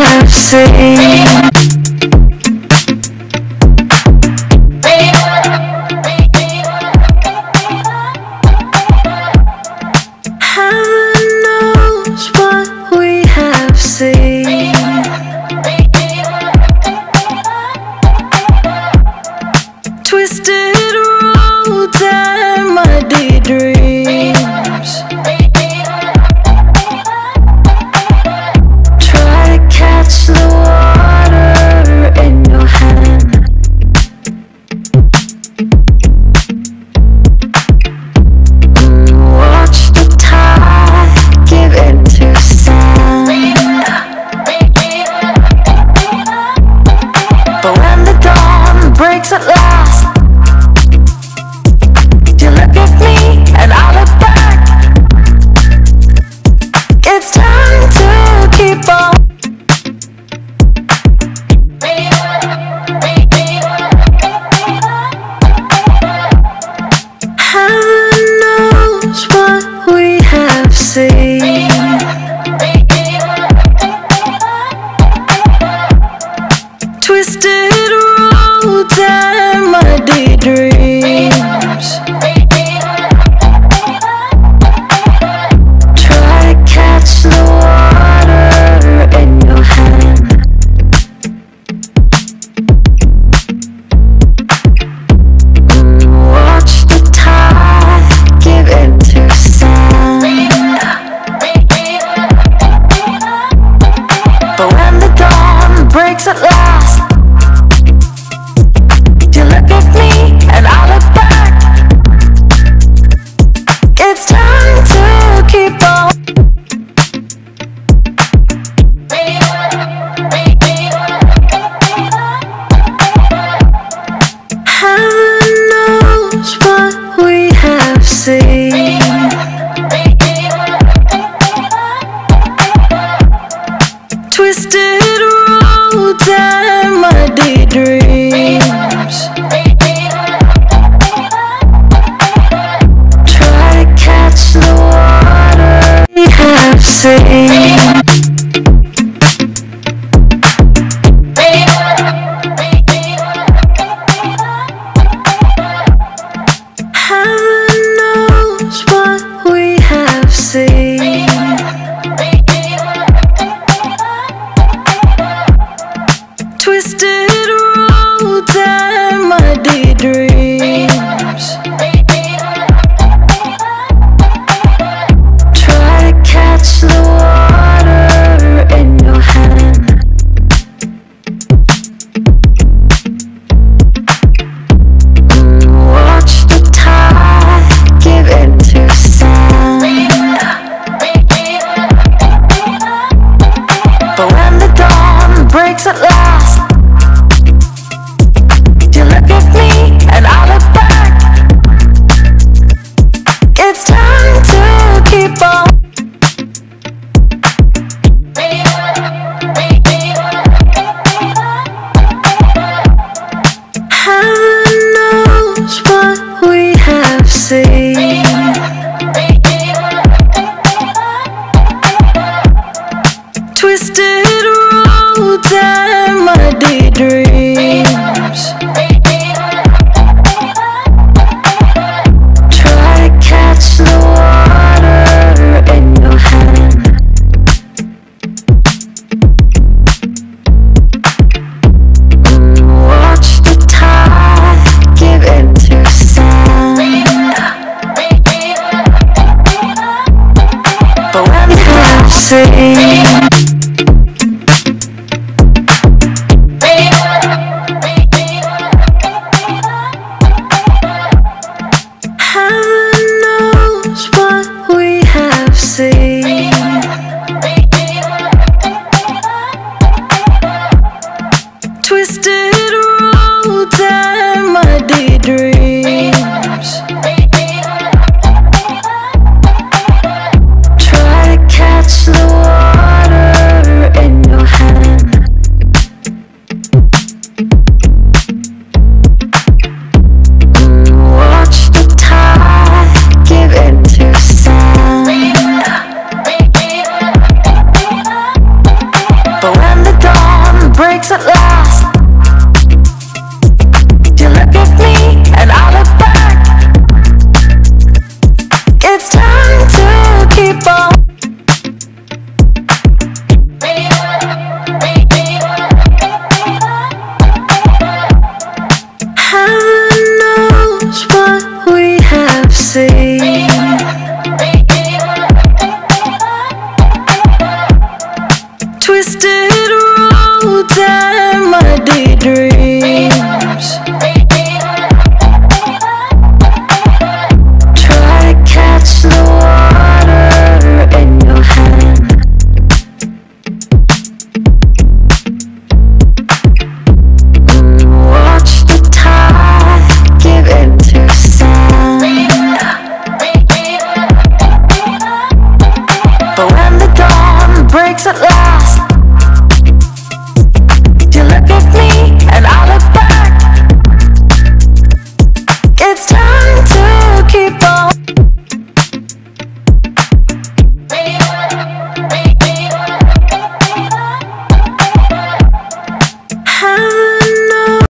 have seen. Heaven knows what we have seen. Twisted roads and muddy dreams. Try to catch the water in your hand. Watch the tide give into sand. But when the dawn breaks at last, you look at me and I look back. It's time to keep on. Heaven knows what we have seen. Twisted roads and muddy dreams. Try to catch the water in your hand. Watch the tide give into sand. But when the dawn breaks at last, you look at me and I look back. It's time to keep on. Heaven knows what we have seen. Twisted roads and muddy dreams. Try to catch the water we have seen. Heaven knows what we have seen. Twisted roads and muddy dreams. Try to catch the water in your hand. Watch the tide give into sand. But when the dawn breaks at last, you look at me and I look back. It's time to keep on. Heaven knows what we have seen. Twisted roads and muddy dreams. Try to catch the water in your hand. Watch the tide give into sand. But when we have seen. drifted roads and my daydream.